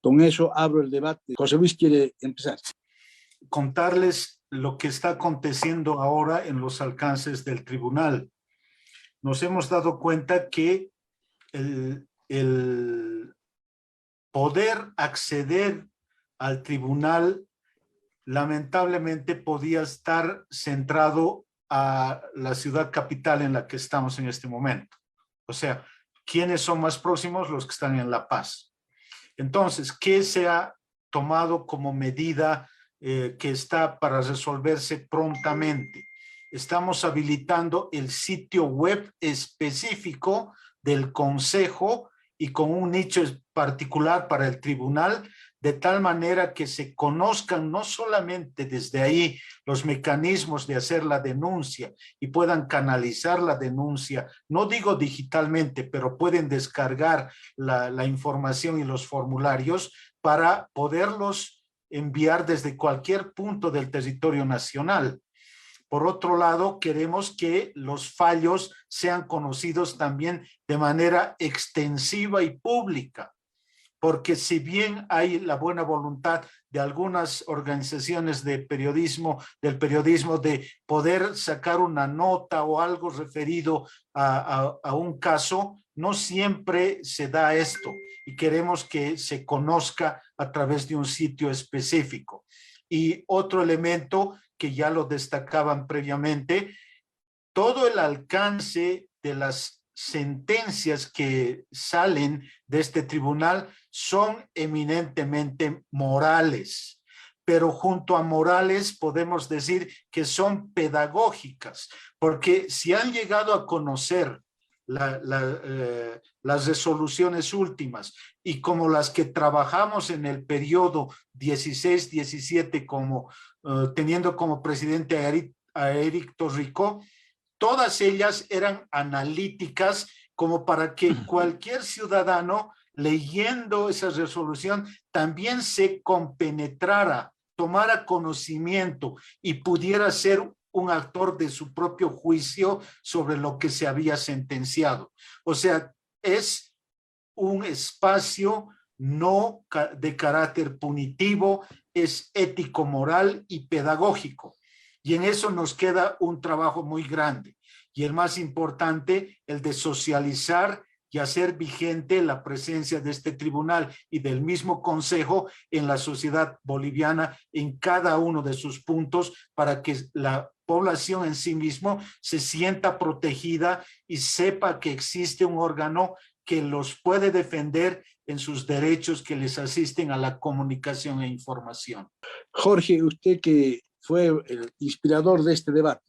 Con eso abro el debate. José Luis quiere empezar. Contarles lo que está aconteciendo ahora en los alcances del tribunal. Nos hemos dado cuenta que el poder acceder al tribunal lamentablemente podía estar centrado a la ciudad capital en la que estamos en este momento. O sea, ¿quiénes son más próximos? Los que están en La Paz. Entonces, ¿qué se ha tomado como medida que está para resolverse prontamente? Estamos habilitando el sitio web específico del Consejo y con un nicho particular para el tribunal, de tal manera que se conozcan no solamente desde ahí los mecanismos de hacer la denuncia y puedan canalizar la denuncia, no digo digitalmente, pero pueden descargar la información y los formularios para poderlos enviar desde cualquier punto del territorio nacional. Por otro lado, queremos que los fallos sean conocidos también de manera extensiva y pública, porque si bien hay la buena voluntad de algunas organizaciones de periodismo, del periodismo, de poder sacar una nota o algo referido a un caso, no siempre se da esto y queremos que se conozca a través de un sitio específico. Y otro elemento que ya lo destacaban previamente, todo el alcance de las sentencias que salen de este tribunal son eminentemente morales, pero junto a morales podemos decir que son pedagógicas, porque si han llegado a conocer las resoluciones últimas y como las que trabajamos en el periodo 16-17 teniendo como presidente a Eric Torrico, todas ellas eran analíticas como para que cualquier ciudadano leyendo esa resolución también se compenetrara, tomara conocimiento y pudiera ser un actor de su propio juicio sobre lo que se había sentenciado. O sea, es un espacio no de carácter punitivo, es ético, moral y pedagógico. Y en eso nos queda un trabajo muy grande. Y el más importante, el de socializar y hacer vigente la presencia de este tribunal y del mismo consejo en la sociedad boliviana en cada uno de sus puntos para que la población en sí mismo se sienta protegida y sepa que existe un órgano que los puede defender en sus derechos que les asisten a la comunicación e información. Jorge, usted que fue el inspirador de este debate.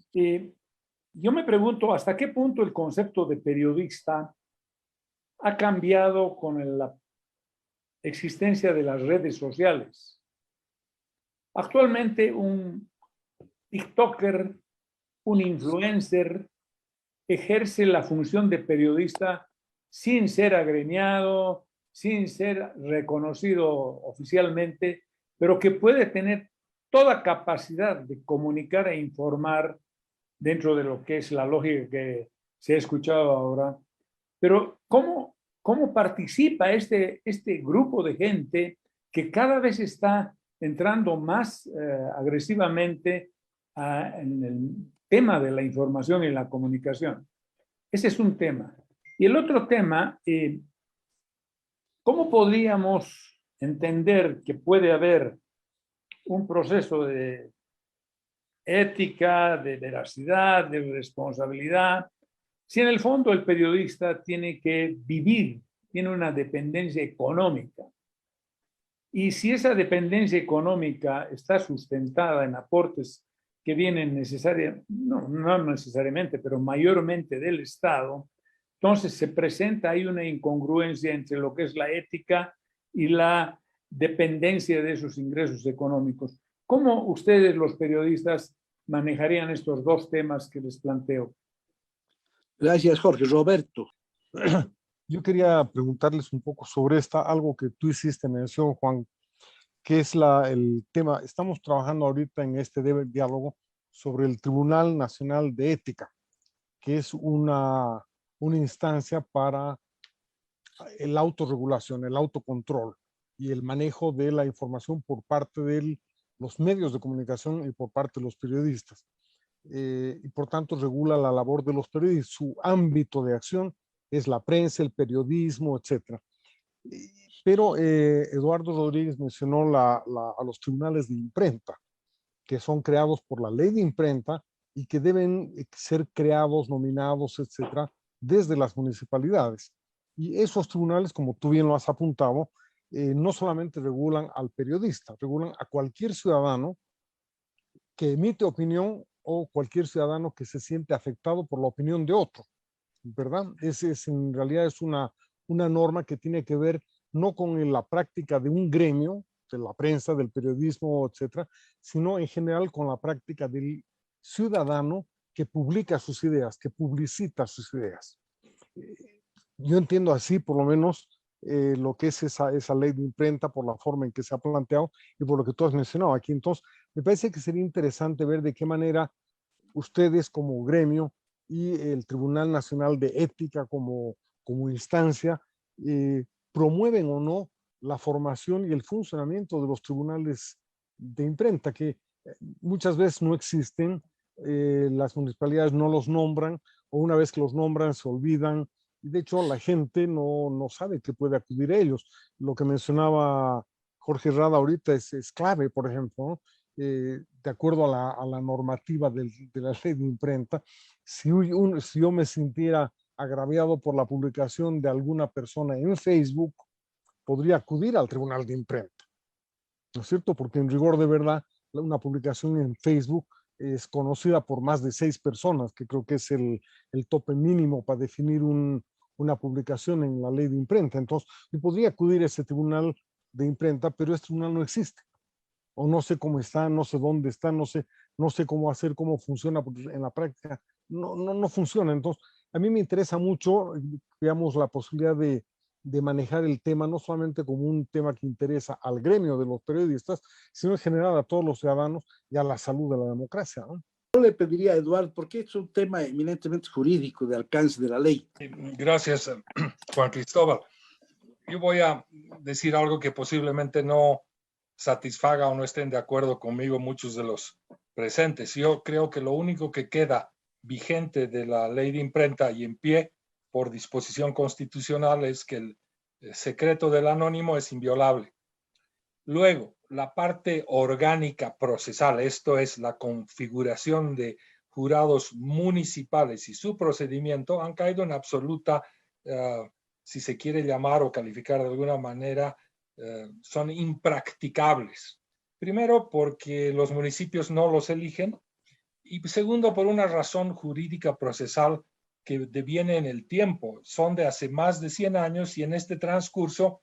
Yo me pregunto hasta qué punto el concepto de periodista ha cambiado con la existencia de las redes sociales. Actualmente un TikToker, un influencer, ejerce la función de periodista sin ser agremiado, sin ser reconocido oficialmente, pero que puede tener toda capacidad de comunicar e informar dentro de lo que es la lógica que se ha escuchado ahora. Pero ¿cómo participa este grupo de gente que cada vez está entrando más agresivamente en el tema de la información y la comunicación? Ese es un tema. Y el otro tema, ¿cómo podríamos entender que puede haber un proceso de ética, de veracidad, de responsabilidad, si en el fondo el periodista tiene que vivir, tiene una dependencia económica? Y si esa dependencia económica está sustentada en aportes que vienen no necesariamente, pero mayormente del Estado, entonces se presenta ahí una incongruencia entre lo que es la ética y la dependencia de esos ingresos económicos. ¿Cómo ustedes, los periodistas, manejarían estos dos temas que les planteo? Gracias, Jorge. Roberto. Yo quería preguntarles un poco sobre algo que tú hiciste mención, Juan, que es el tema. Estamos trabajando ahorita en este diálogo sobre el Tribunal Nacional de Ética, que es una instancia para la autorregulación, el autocontrol. y el manejo de la información por parte de los medios de comunicación y por parte de los periodistas. Y por tanto regula la labor de los periodistas. Su ámbito de acción es la prensa, el periodismo, etc. Pero Eduardo Rodríguez mencionó a los tribunales de imprenta, que son creados por la ley de imprenta y que deben ser creados, nominados, etcétera, desde las municipalidades. Y esos tribunales, como tú bien lo has apuntado, no solamente regulan al periodista, regulan a cualquier ciudadano que emite opinión o cualquier ciudadano que se siente afectado por la opinión de otro, ¿verdad? En realidad es una norma que tiene que ver no con la práctica de un gremio, de la prensa, del periodismo, etcétera, sino en general con la práctica del ciudadano que publica sus ideas, que publicita sus ideas. Yo entiendo así, por lo menos, lo que es esa ley de imprenta por la forma en que se ha planteado y por lo que tú has mencionado aquí. Entonces, me parece que sería interesante ver de qué manera ustedes como gremio y el Tribunal Nacional de Ética como instancia promueven o no la formación y el funcionamiento de los tribunales de imprenta, que muchas veces no existen, las municipalidades no los nombran, o una vez que los nombran se olvidan, y de hecho la gente no sabe que puede acudir a ellos. Lo que mencionaba Jorge Rada ahorita es clave, por ejemplo, ¿no? De acuerdo a la normativa de la ley de imprenta, si yo me sintiera agraviado por la publicación de alguna persona en Facebook, podría acudir al tribunal de imprenta, ¿no es cierto? Porque en rigor de verdad, una publicación en Facebook es conocida por más de 6 personas, que creo que es el tope mínimo para definir una publicación en la ley de imprenta. Entonces, yo podría acudir a ese tribunal de imprenta, pero este tribunal no existe. O no sé cómo está, no sé dónde está, no sé cómo hacer, cómo funciona, porque en la práctica no funciona. Entonces, a mí me interesa mucho, digamos, la posibilidad de manejar el tema no solamente como un tema que interesa al gremio de los periodistas, sino en general a todos los ciudadanos y a la salud de la democracia, ¿no? Yo le pediría a Eduardo, porque es un tema eminentemente jurídico de alcance de la ley. Gracias, Juan Cristóbal. Yo voy a decir algo que posiblemente no satisfaga o no estén de acuerdo conmigo muchos de los presentes. Yo creo que lo único que queda vigente de la ley de imprenta y en pie por disposición constitucional es que el secreto del anónimo es inviolable. Luego, la parte orgánica procesal, esto es la configuración de jurados municipales y su procedimiento, han caído en absoluta, si se quiere llamar o calificar de alguna manera, son impracticables. Primero, porque los municipios no los eligen, y segundo, por una razón jurídica procesal que deviene en el tiempo. Son de hace más de 100 años y en este transcurso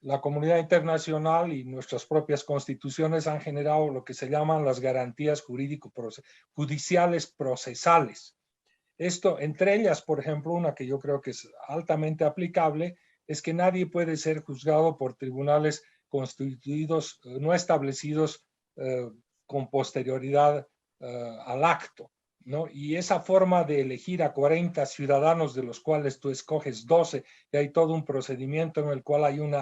la comunidad internacional y nuestras propias constituciones han generado lo que se llaman las garantías judiciales procesales. Esto, entre ellas, por ejemplo, una que yo creo que es altamente aplicable, es que nadie puede ser juzgado por tribunales constituidos, no establecidos con posterioridad al acto, ¿no? Y esa forma de elegir a 40 ciudadanos, de los cuales tú escoges 12, y hay todo un procedimiento en el cual hay un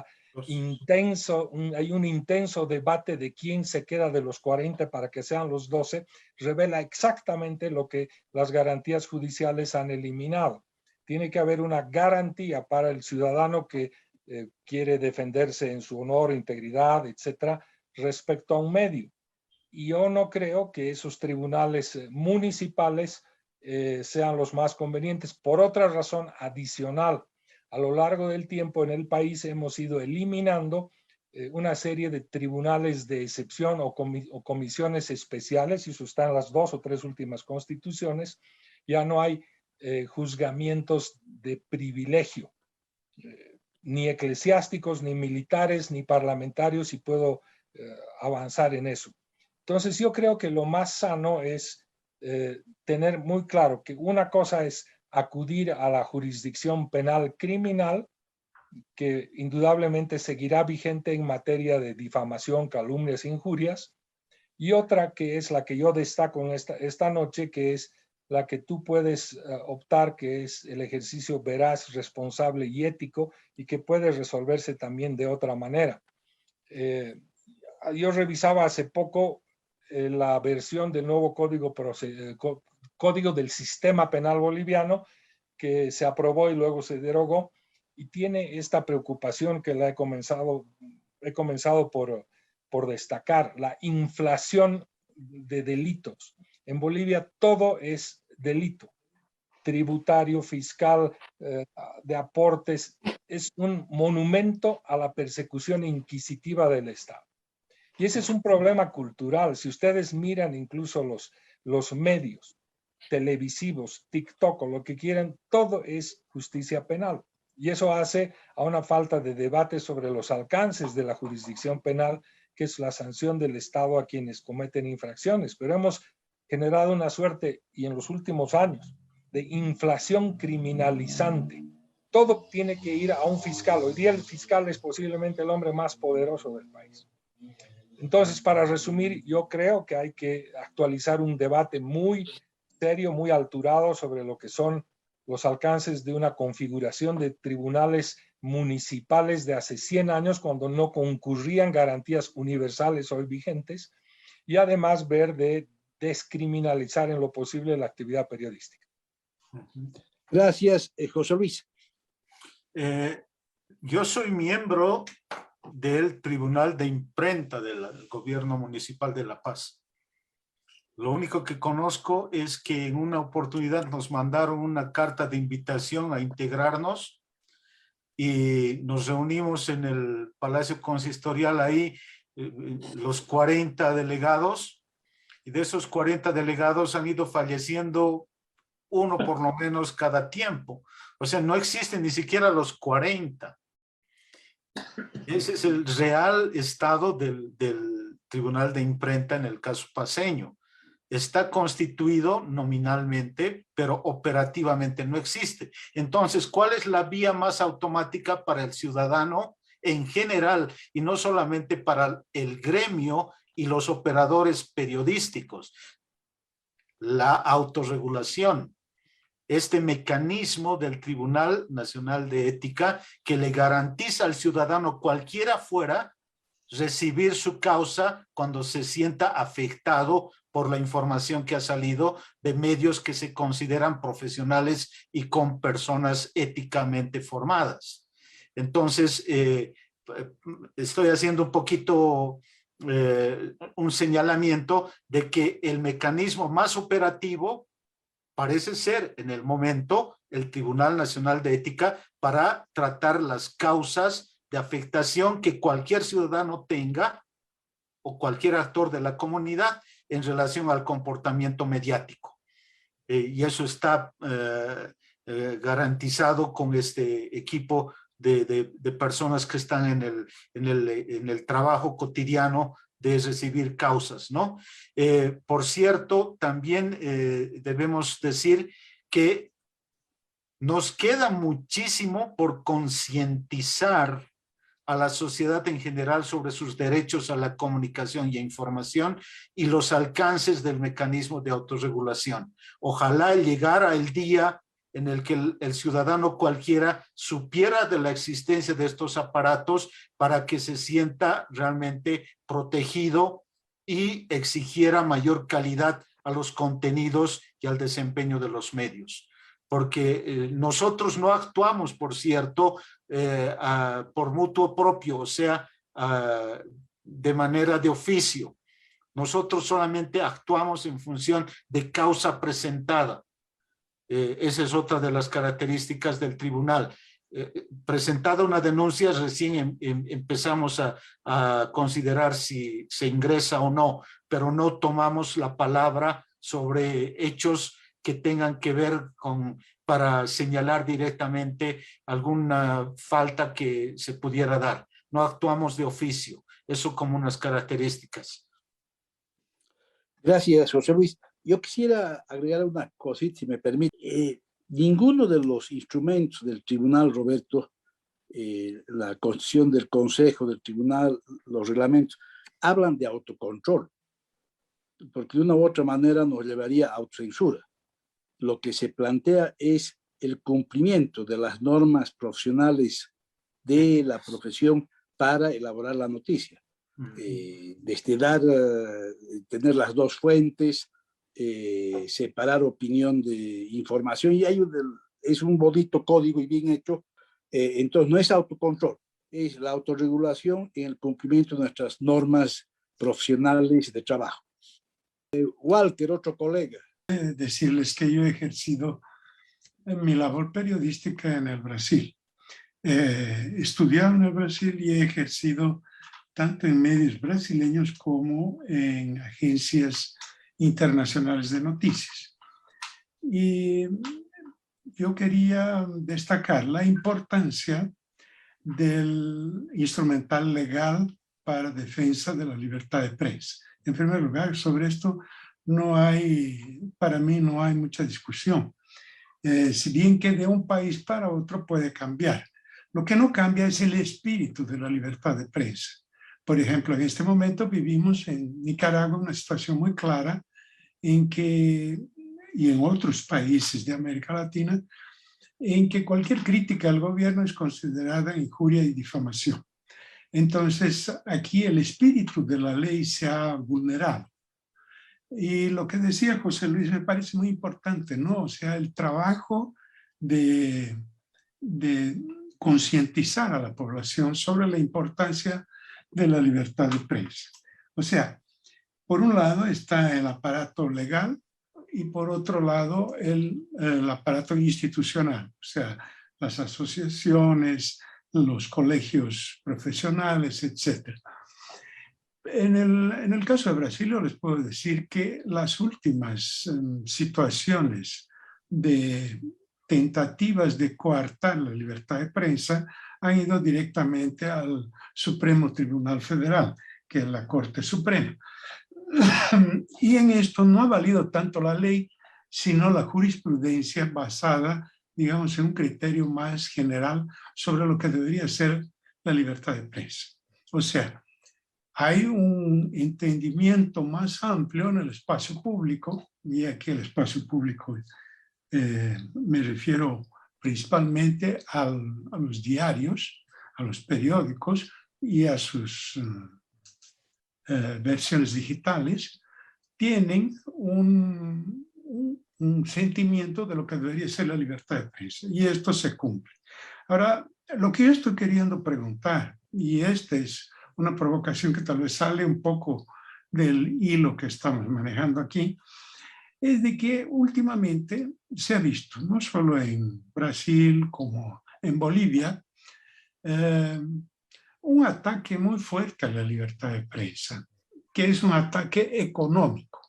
intenso debate de quién se queda de los 40 para que sean los 12, revela exactamente lo que las garantías judiciales han eliminado. Tiene que haber una garantía para el ciudadano que quiere defenderse en su honor, integridad, etcétera, respecto a un medio. Y yo no creo que esos tribunales municipales sean los más convenientes. Por otra razón adicional, a lo largo del tiempo en el país hemos ido eliminando una serie de tribunales de excepción o comisiones especiales, y eso está en las 2 o 3 últimas constituciones. Ya no hay juzgamientos de privilegio, ni eclesiásticos, ni militares, ni parlamentarios, y puedo avanzar en eso. Entonces yo creo que lo más sano es tener muy claro que una cosa es acudir a la jurisdicción penal criminal, que indudablemente seguirá vigente en materia de difamación, calumnias e injurias, y otra que es la que yo destaco en esta noche, que es la que tú puedes optar, que es el ejercicio veraz, responsable y ético, y que puede resolverse también de otra manera. Yo revisaba hace poco la versión del nuevo código del sistema penal boliviano que se aprobó y luego se derogó, y tiene esta preocupación que he comenzado por destacar: la inflación de delitos. En Bolivia todo es delito, tributario, fiscal, de aportes. Es un monumento a la persecución inquisitiva del Estado. Y ese es un problema cultural. Si ustedes miran incluso los medios televisivos, TikTok o lo que quieran, todo es justicia penal. Y eso hace a una falta de debate sobre los alcances de la jurisdicción penal, que es la sanción del Estado a quienes cometen infracciones. Pero hemos generado una suerte, y en los últimos años, de inflación criminalizante. Todo tiene que ir a un fiscal. Hoy día el fiscal es posiblemente el hombre más poderoso del país. Entonces, para resumir, yo creo que hay que actualizar un debate muy serio, muy alturado sobre lo que son los alcances de una configuración de tribunales municipales de hace 100 años, cuando no concurrían garantías universales hoy vigentes, y además ver de descriminalizar en lo posible la actividad periodística. Gracias, José Luis. Yo soy miembro del Tribunal de Imprenta del Gobierno Municipal de La Paz. Lo único que conozco es que en una oportunidad nos mandaron una carta de invitación a integrarnos y nos reunimos en el Palacio Consistorial ahí, los 40 delegados, y de esos 40 delegados han ido falleciendo uno por lo menos cada tiempo. O sea, no existen ni siquiera los 40. Ese es el real estado del Tribunal de Imprenta en el caso paceño. Está constituido nominalmente, pero operativamente no existe. Entonces, ¿cuál es la vía más automática para el ciudadano en general y no solamente para el gremio y los operadores periodísticos? La autorregulación. Este mecanismo del Tribunal Nacional de Ética que le garantiza al ciudadano, cualquiera fuera, recibir su causa cuando se sienta afectado por la información que ha salido de medios que se consideran profesionales y con personas éticamente formadas. Entonces, estoy haciendo un poquito un señalamiento de que el mecanismo más operativo parece ser en el momento el Tribunal Nacional de Ética para tratar las causas de afectación que cualquier ciudadano tenga o cualquier actor de la comunidad en relación al comportamiento mediático. Y eso está garantizado con este equipo de personas que están en el trabajo cotidiano de recibir causas, ¿no? Por cierto, también debemos decir que nos queda muchísimo por concientizar a la sociedad en general sobre sus derechos a la comunicación y a información y los alcances del mecanismo de autorregulación. Ojalá llegara el día en el que el ciudadano cualquiera supiera de la existencia de estos aparatos para que se sienta realmente protegido y exigiera mayor calidad a los contenidos y al desempeño de los medios. Porque nosotros no actuamos, por cierto, por mutuo propio, o sea, de manera de oficio. Nosotros solamente actuamos en función de causa presentada. Esa es otra de las características del tribunal. Presentada una denuncia, recién empezamos a considerar si se ingresa o no, pero no tomamos la palabra sobre hechos que tengan que ver para señalar directamente alguna falta que se pudiera dar. No actuamos de oficio, eso como unas características. Gracias, José Luis. Yo quisiera agregar una cosita, si me permite. Ninguno de los instrumentos del tribunal, Roberto, la constitución del consejo del tribunal, los reglamentos, hablan de autocontrol, porque de una u otra manera nos llevaría a autocensura. Lo que se plantea es el cumplimiento de las normas profesionales de la profesión para elaborar la noticia. Tener las dos fuentes, separar opinión de información, y es un bonito código y bien hecho. Entonces no es autocontrol, es la autorregulación en el cumplimiento de nuestras normas profesionales de trabajo. Walter, otro colega. Decirles que yo he ejercido mi labor periodística en el Brasil. He estudiado en el Brasil y he ejercido tanto en medios brasileños como en agencias internacionales de noticias. Y yo quería destacar la importancia del instrumental legal para defensa de la libertad de prensa. En primer lugar, sobre esto para mí no hay mucha discusión. Si bien que de un país para otro puede cambiar. Lo que no cambia es el espíritu de la libertad de prensa. Por ejemplo, en este momento vivimos en Nicaragua una situación muy clara en que, y en otros países de América Latina, en que cualquier crítica al gobierno es considerada injuria y difamación. Entonces, aquí el espíritu de la ley se ha vulnerado. Y lo que decía José Luis me parece muy importante, ¿no? O sea, el trabajo de concientizar a la población sobre la importancia de la libertad de prensa. O sea, por un lado está el aparato legal y por otro lado el aparato institucional, o sea, las asociaciones, los colegios profesionales, etc. En el caso de Brasil, yo les puedo decir que las últimas situaciones de tentativas de coartar la libertad de prensa han ido directamente al Supremo Tribunal Federal, que es la Corte Suprema. Y en esto no ha valido tanto la ley, sino la jurisprudencia basada, digamos, en un criterio más general sobre lo que debería ser la libertad de prensa. O sea, hay un entendimiento más amplio en el espacio público, y aquí el espacio público me refiero principalmente a los diarios, a los periódicos y a sus versiones digitales, tienen un sentimiento de lo que debería ser la libertad de prensa, y esto se cumple. Ahora, lo que yo estoy queriendo preguntar, y esta es una provocación que tal vez sale un poco del hilo que estamos manejando aquí, es de que últimamente se ha visto, no solo en Brasil como en Bolivia, un ataque muy fuerte a la libertad de prensa, que es un ataque económico.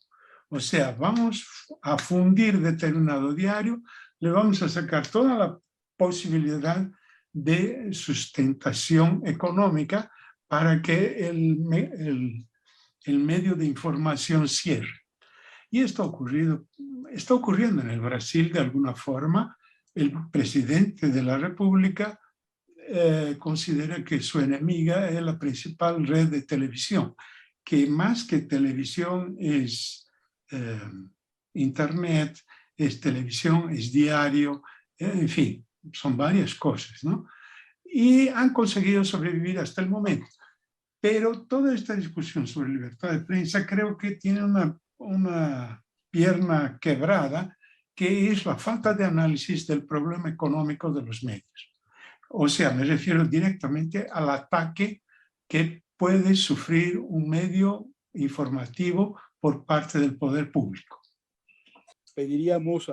O sea, vamos a fundir determinado diario, le vamos a sacar toda la posibilidad de sustentación económica para que el medio de información cierre. Y esto está ocurriendo en el Brasil de alguna forma. El presidente de la República considera que su enemiga es la principal red de televisión, que más que televisión es internet, es televisión, es diario, en fin, son varias cosas, ¿no? Y han conseguido sobrevivir hasta el momento. Pero toda esta discusión sobre libertad de prensa creo que tiene una pierna quebrada, que es la falta de análisis del problema económico de los medios. O sea, me refiero directamente al ataque que puede sufrir un medio informativo por parte del poder público. Pediríamos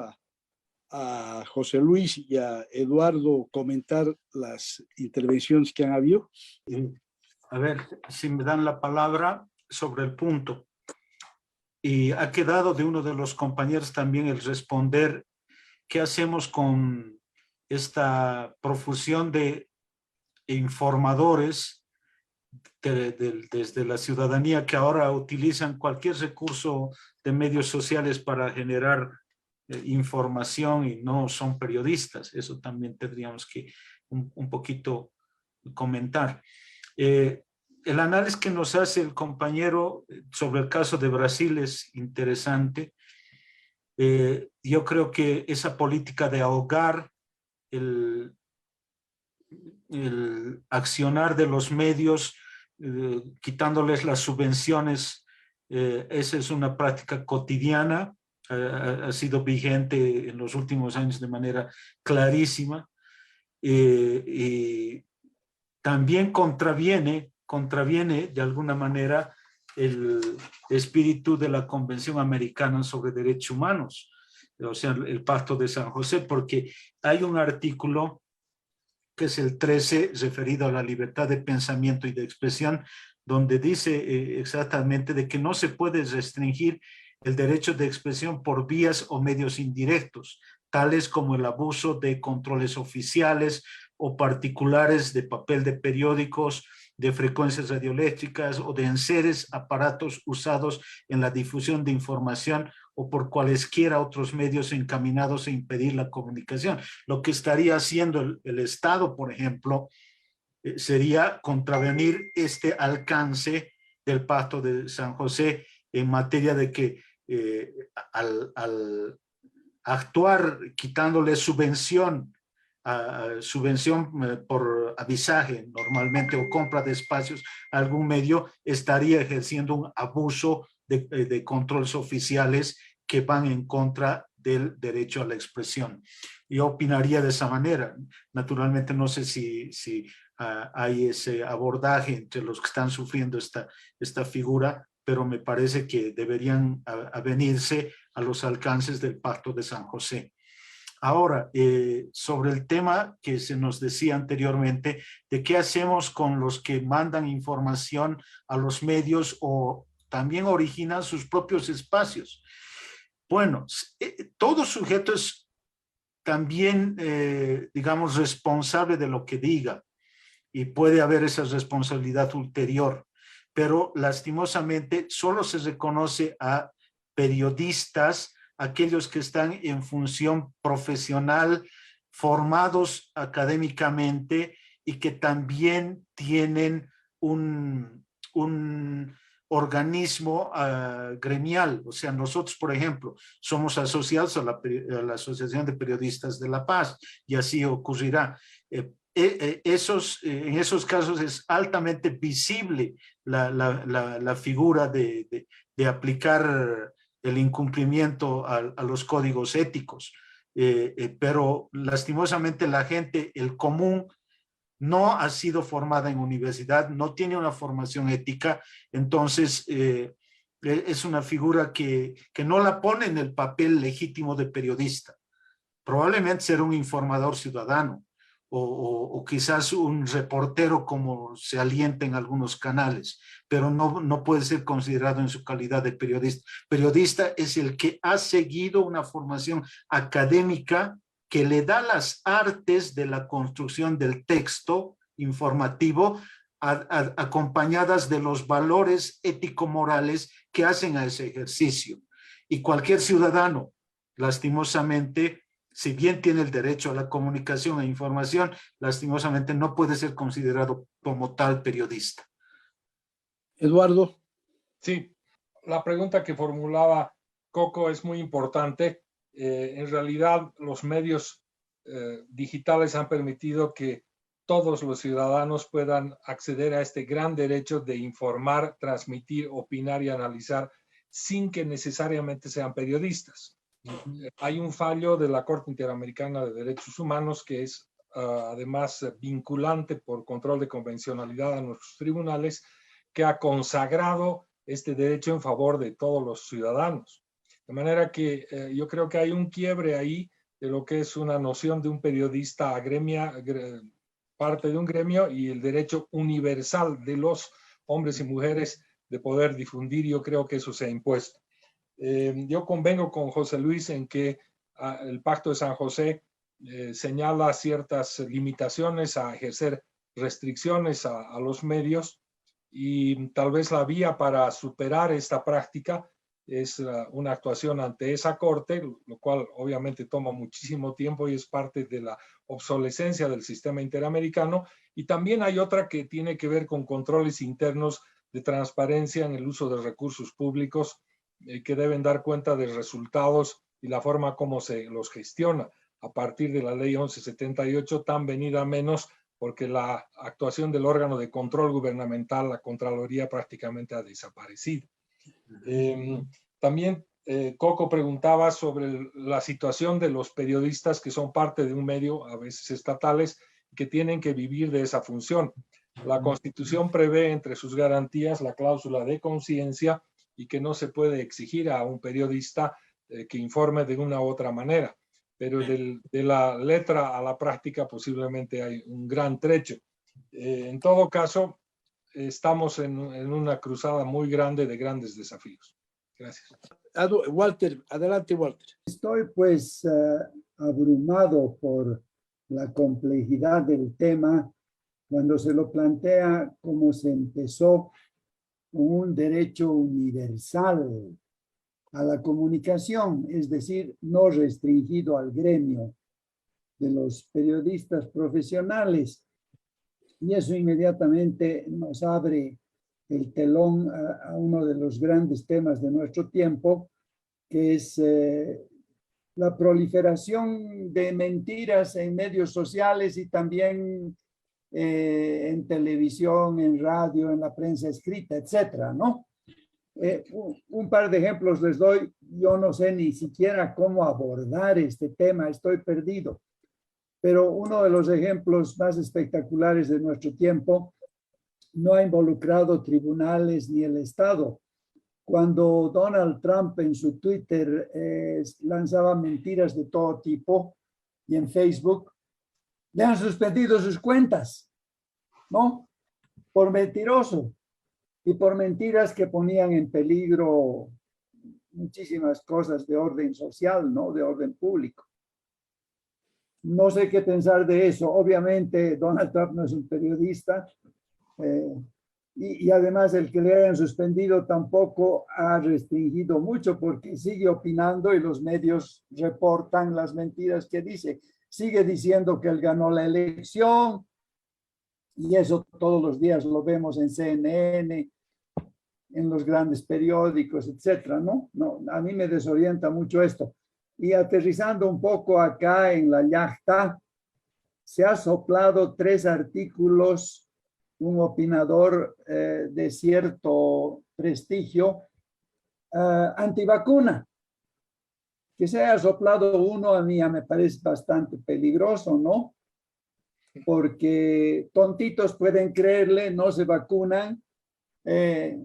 a José Luis y a Eduardo comentar las intervenciones que han habido. A ver si me dan la palabra sobre el punto. Y ha quedado de uno de los compañeros también el responder qué hacemos con esta profusión de informadores desde la ciudadanía que ahora utilizan cualquier recurso de medios sociales para generar información y no son periodistas. Eso también tendríamos que un poquito comentar. El análisis que nos hace el compañero sobre el caso de Brasil es interesante. Yo creo que esa política de ahogar el accionar de los medios, quitándoles las subvenciones. Esa es una práctica cotidiana, ha sido vigente en los últimos años de manera clarísima, y también contraviene de alguna manera el espíritu de la Convención Americana sobre Derechos Humanos, o sea, el Pacto de San José, porque hay un artículo que es el 13, referido a la libertad de pensamiento y de expresión, donde dice exactamente de que no se puede restringir el derecho de expresión por vías o medios indirectos, tales como el abuso de controles oficiales o particulares de papel de periódicos, de frecuencias radioeléctricas o de enseres, aparatos usados en la difusión de información o por cualesquiera otros medios encaminados a impedir la comunicación. Lo que estaría haciendo el Estado, por ejemplo, sería contravenir este alcance del Pacto de San José en materia de que al actuar quitándole subvención por avisaje normalmente o compra de espacios a algún medio, estaría ejerciendo un abuso de controles oficiales que van en contra del derecho a la expresión. Yo opinaría de esa manera. Naturalmente no sé si hay ese abordaje entre los que están sufriendo esta figura, pero me parece que deberían avenirse a los alcances del Pacto de San José. Ahora, sobre el tema que se nos decía anteriormente, de qué hacemos con los que mandan información a los medios o también originan sus propios espacios. Bueno, todo sujeto es también, digamos, responsable de lo que diga y puede haber esa responsabilidad ulterior, pero lastimosamente solo se reconoce a periodistas, aquellos que están en función profesional, formados académicamente y que también tienen un organismo gremial. O sea, nosotros, por ejemplo, somos asociados a la Asociación de Periodistas de La Paz y así ocurrirá. En esos casos es altamente visible la figura de aplicar el incumplimiento a los códigos éticos, pero lastimosamente la gente, el común, no ha sido formada en universidad, no tiene una formación ética, entonces es una figura que no la pone en el papel legítimo de periodista. Probablemente será un informador ciudadano o quizás un reportero como se alienta en algunos canales, pero no puede ser considerado en su calidad de periodista. Periodista es el que ha seguido una formación académica que le da las artes de la construcción del texto informativo acompañadas de los valores ético-morales que hacen a ese ejercicio. Y cualquier ciudadano, lastimosamente, si bien tiene el derecho a la comunicación e información, lastimosamente no puede ser considerado como tal periodista. Eduardo. Sí, la pregunta que formulaba Coco es muy importante. En realidad, los medios digitales han permitido que todos los ciudadanos puedan acceder a este gran derecho de informar, transmitir, opinar y analizar sin que necesariamente sean periodistas. Hay un fallo de la Corte Interamericana de Derechos Humanos que es además vinculante por control de convencionalidad a nuestros tribunales, que ha consagrado este derecho en favor de todos los ciudadanos. De manera que yo creo que hay un quiebre ahí de lo que es una noción de un periodista parte de un gremio y el derecho universal de los hombres y mujeres de poder difundir. Yo creo que eso se ha impuesto. Yo convengo con José Luis en que el Pacto de San José señala ciertas limitaciones a ejercer restricciones a los medios y tal vez la vía para superar esta práctica es una actuación ante esa corte, lo cual obviamente toma muchísimo tiempo y es parte de la obsolescencia del sistema interamericano. Y también hay otra que tiene que ver con controles internos de transparencia en el uso de recursos públicos que deben dar cuenta de resultados y la forma como se los gestiona a partir de la ley 1178, tan venida menos porque la actuación del órgano de control gubernamental, la Contraloría, prácticamente ha desaparecido. También Coco preguntaba sobre la situación de los periodistas que son parte de un medio, a veces estatales, que tienen que vivir de esa función. La Constitución prevé entre sus garantías la cláusula de conciencia y que no se puede exigir a un periodista que informe de una u otra manera. Pero de la letra a la práctica posiblemente hay un gran trecho. En todo caso, estamos en una cruzada muy grande de grandes desafíos. Gracias. Walter, adelante, Walter. Estoy pues abrumado por la complejidad del tema cuando se lo plantea como se empezó con un derecho universal a la comunicación, es decir, no restringido al gremio de los periodistas profesionales. Y eso inmediatamente nos abre el telón a uno de los grandes temas de nuestro tiempo, que es la proliferación de mentiras en medios sociales y también en televisión, en radio, en la prensa escrita, etcétera, ¿no? Un par de ejemplos les doy. Yo no sé ni siquiera cómo abordar este tema, estoy perdido. Pero uno de los ejemplos más espectaculares de nuestro tiempo no ha involucrado tribunales ni el Estado. Cuando Donald Trump en su Twitter lanzaba mentiras de todo tipo y en Facebook, le han suspendido sus cuentas, ¿no? Por mentiroso y por mentiras que ponían en peligro muchísimas cosas de orden social, ¿no? De orden público. No sé qué pensar de eso. Obviamente Donald Trump no es un periodista y además el que le hayan suspendido tampoco ha restringido mucho porque sigue opinando y los medios reportan las mentiras que dice. Sigue diciendo que él ganó la elección y eso todos los días lo vemos en CNN, en los grandes periódicos, etcétera, ¿no? No, a mí me desorienta mucho esto. Y aterrizando un poco acá en la yachta, se ha soplado 3 artículos, un opinador de cierto prestigio, antivacuna. Que se haya soplado uno a mí me parece bastante peligroso, ¿no? Porque tontitos pueden creerle, no se vacunan,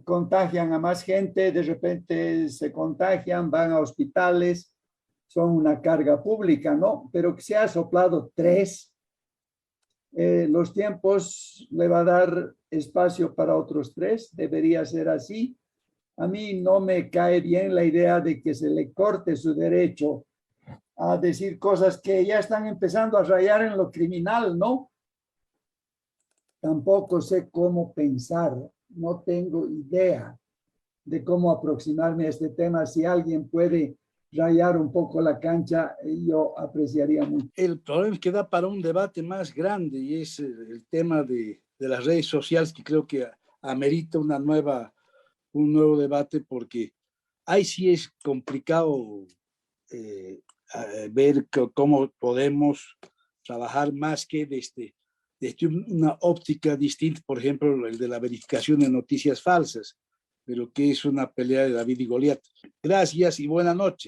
contagian a más gente, de repente se contagian, van a hospitales, son una carga pública, ¿no? Pero que se ha soplado 3, los tiempos le va a dar espacio para otros 3, debería ser así. A mí no me cae bien la idea de que se le corte su derecho a decir cosas que ya están empezando a rayar en lo criminal, ¿no? Tampoco sé cómo pensar, no tengo idea de cómo aproximarme a este tema. Si alguien puede rayar un poco la cancha, yo apreciaría mucho. El problema es que da para un debate más grande y es el tema de las redes sociales, que creo que amerita un nuevo debate, porque ahí sí es complicado ver cómo podemos trabajar más que desde una óptica distinta, por ejemplo, el de la verificación de noticias falsas, pero que es una pelea de David y Goliat. Gracias y buena noche.